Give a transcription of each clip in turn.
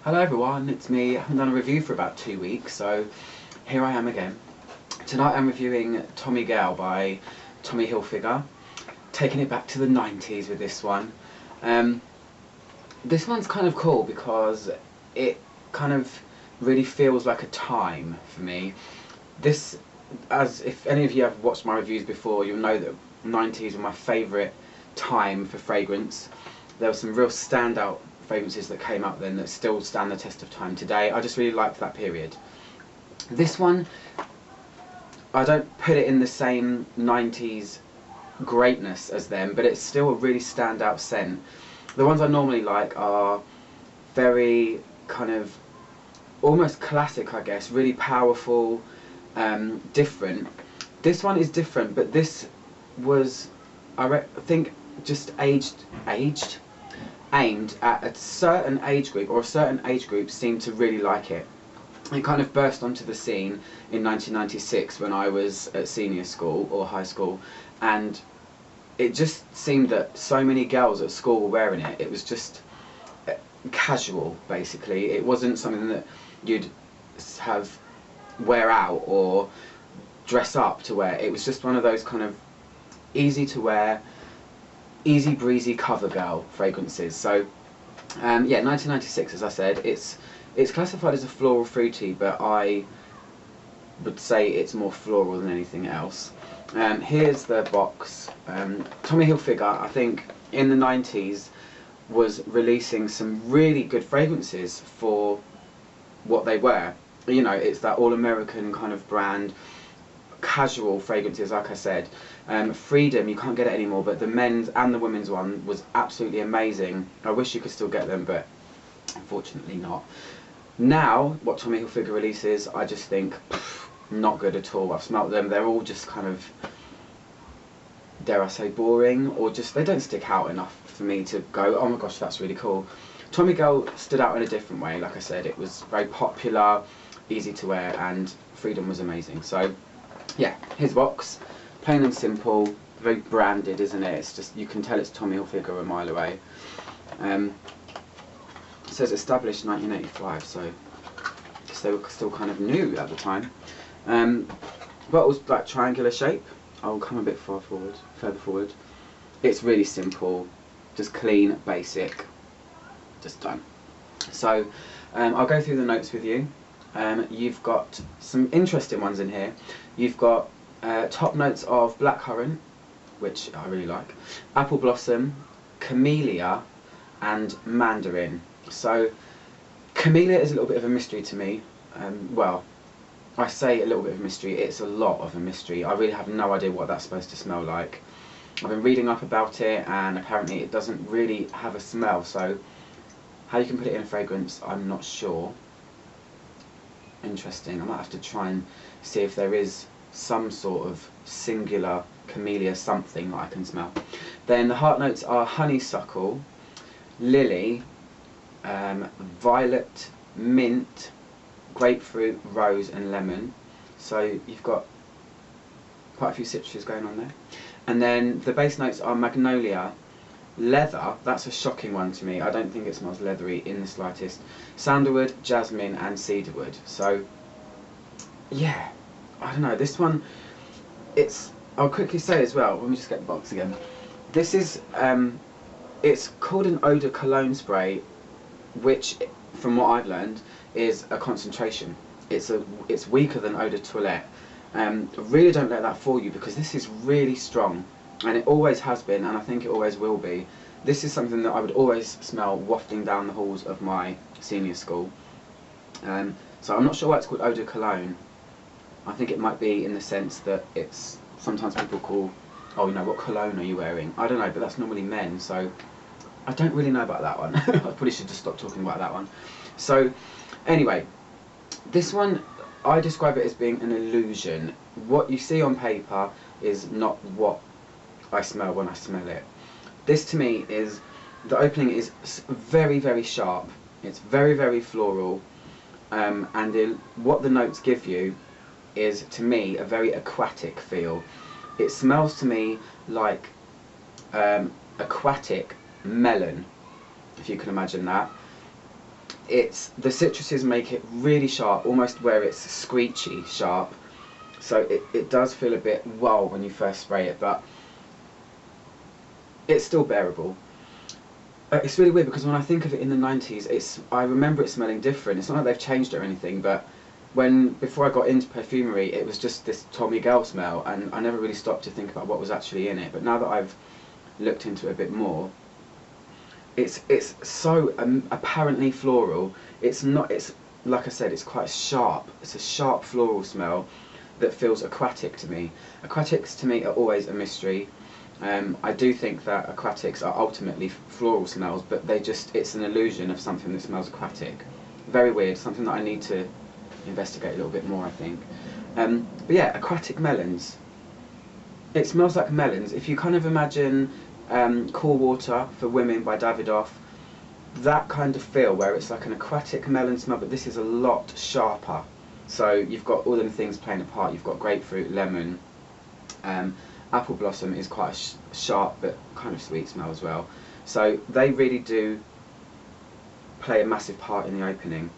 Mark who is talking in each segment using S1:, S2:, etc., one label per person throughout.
S1: Hello everyone, it's me. I haven't done a review for about 2 weeks, so here I am again. Tonight I'm reviewing Tommy Girl by Tommy Hilfiger, taking it back to the 90s with this one. This one's kind of cool because it kind of really feels like a time for me. This, as if any of you have watched my reviews before, you'll know that 90s were my favourite time for fragrance. There were some real standout fragrances that came out then that still stand the test of time today. I just really liked that period. This one, I don't put it in the same 90s greatness as them, but it's still a really standout scent. The ones I normally like are very kind of almost classic, I guess, really powerful, different. This one is different, but this was, I think, just aimed at a certain age group, or a certain age group seemed to really like it. It kind of burst onto the scene in 1996 when I was at senior school or high school, and it just seemed that so many girls at school were wearing it. It was just casual, basically. It wasn't something that you'd have wear out or dress up to wear. It was just one of those kind of easy to wear, easy breezy cover girl fragrances. So yeah, 1996, as I said, it's classified as a floral fruity, but I would say it's more floral than anything else. Here's the box. Tommy Hilfiger, I think, in the 90s was releasing some really good fragrances for what they were. You know, it's that all-American kind of brand, casual fragrances, like I said. Freedom, you can't get it anymore, but the men's and the women's one was absolutely amazing. I wish you could still get them, but unfortunately not. Now, what Tommy Hilfiger releases, I just think, not good at all. I've smelt them, they're all just kind of, dare I say, boring, or just, they don't stick out enough for me to go, oh my gosh, that's really cool. Tommy Girl stood out in a different way. Like I said, it was very popular, easy to wear, and Freedom was amazing. So yeah, here's the box. Plain and simple, very branded, isn't it? It's just, you can tell it's Tommy Hilfiger a mile away. It says established 1985, so they were still kind of new at the time. Bottle's like triangular shape. I'll come a bit further forward. It's really simple, just clean, basic, just done. So I'll go through the notes with you. You've got some interesting ones in here. You've got top notes of blackcurrant, which I really like, apple blossom, camellia, and mandarin. So camellia is a little bit of a mystery to me. Well, I say a little bit of a mystery, it's a lot of a mystery. I really have no idea what that's supposed to smell like. I've been reading up about it, and apparently it doesn't really have a smell, so how you can put it in a fragrance, I'm not sure. Interesting. I might have to try and see if there is some sort of singular camellia something that I can smell. Then the heart notes are honeysuckle, lily, violet, mint, grapefruit, rose and lemon. So you've got quite a few citruses going on there. And then the base notes are magnolia, leather, that's a shocking one to me. I don't think it smells leathery in the slightest. Sandalwood, jasmine and cedarwood. So yeah, I don't know, this one, I'll quickly say as well, let me just get the box again. This is, it's called an eau de cologne spray, which, from what I've learned, is a concentration. It's weaker than eau de toilette. Really don't let that fool you, because this is really strong, and it always has been, and I think it always will be. This is something that I would always smell wafting down the halls of my senior school. So I'm not sure why it's called eau de cologne. I think it might be in the sense that it's, sometimes people call, oh, you know, what cologne are you wearing? I don't know, but that's normally men, so I don't really know about that one. I probably should just stop talking about that one. So anyway, this one, I describe it as being an illusion. What you see on paper is not what I smell when I smell it. This to me is, the opening is very, very sharp. It's very, very floral, and what the notes give you is, to me, a very aquatic feel. It smells to me like aquatic melon, if you can imagine that. the citruses make it really sharp, almost where it's screechy sharp. So it does feel a bit wow when you first spray it, but it's still bearable. It's really weird because when I think of it in the 90s, I remember it smelling different. It's not like they've changed it or anything, but before I got into perfumery, it was just this Tommy Girl smell, and I never really stopped to think about what was actually in it. But now that I've looked into it a bit more, it's so apparently floral. It's not. It's like I said, it's quite sharp. It's a sharp floral smell that feels aquatic to me. Aquatics to me are always a mystery. I do think that aquatics are ultimately floral smells, but it's an illusion of something that smells aquatic. Very weird, something that I need to investigate a little bit more, I think. But yeah, Aquatic Melons. It smells like melons. If you kind of imagine Cool Water for Women by Davidoff, that kind of feel where it's like an aquatic melon smell, but this is a lot sharper. So you've got all the things playing a part. You've got grapefruit, lemon, apple blossom is quite a sharp but kind of sweet smell as well. So they really do play a massive part in the opening.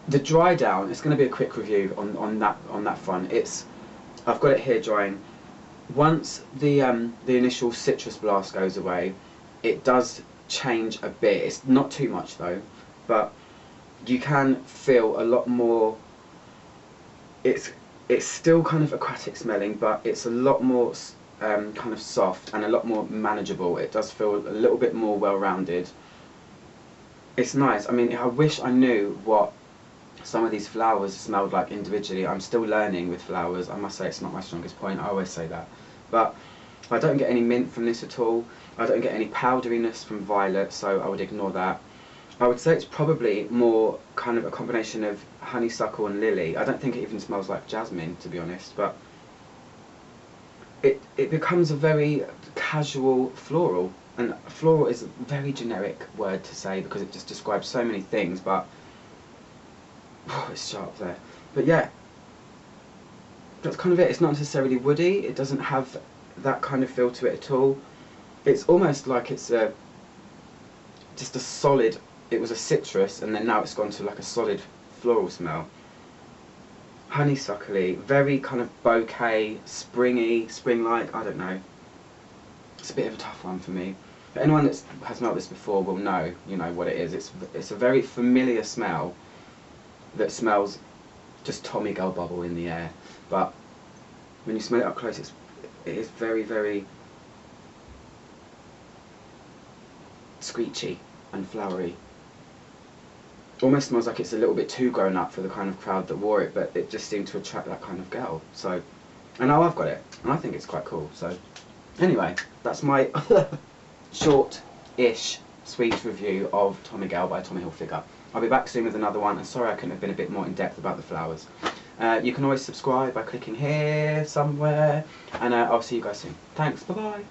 S1: The dry down, it's going to be a quick review on that front. I've got it here drying. Once the initial citrus blast goes away, it does change a bit. It's not too much though, but you can feel a lot more. It's still kind of aquatic smelling, but it's a lot more kind of soft and a lot more manageable. It does feel a little bit more well-rounded. It's nice. I mean, I wish I knew what some of these flowers smelled like individually. I'm still learning with flowers. I must say it's not my strongest point. I always say that. But I don't get any mint from this at all. I don't get any powderiness from violet, so I would ignore that. I would say it's probably more kind of a combination of honeysuckle and lily. I don't think it even smells like jasmine, to be honest, but it becomes a very casual floral. And floral is a very generic word to say because it just describes so many things, but it's sharp there. But yeah, that's kind of it. It's not necessarily woody. It doesn't have that kind of feel to it at all. It's almost like it's just a solid. It was a citrus, and then now it's gone to like a solid floral smell. Honeysuckly, very kind of bouquet, springy, spring-like. I don't know. It's a bit of a tough one for me. But anyone that has smelled this before will know, you know, what it is. It's a very familiar smell that smells just Tommy Girl bubble in the air. But when you smell it up close, it is very, very screechy and flowery. Almost smells like it's a little bit too grown up for the kind of crowd that wore it, but it just seemed to attract that kind of girl. So, and now I've got it, and I think it's quite cool. So, anyway, that's my short-ish, sweet review of Tommy Girl by Tommy Hilfiger. I'll be back soon with another one, and sorry I couldn't have been a bit more in-depth about the flowers. You can always subscribe by clicking here somewhere, and I'll see you guys soon. Thanks, bye-bye.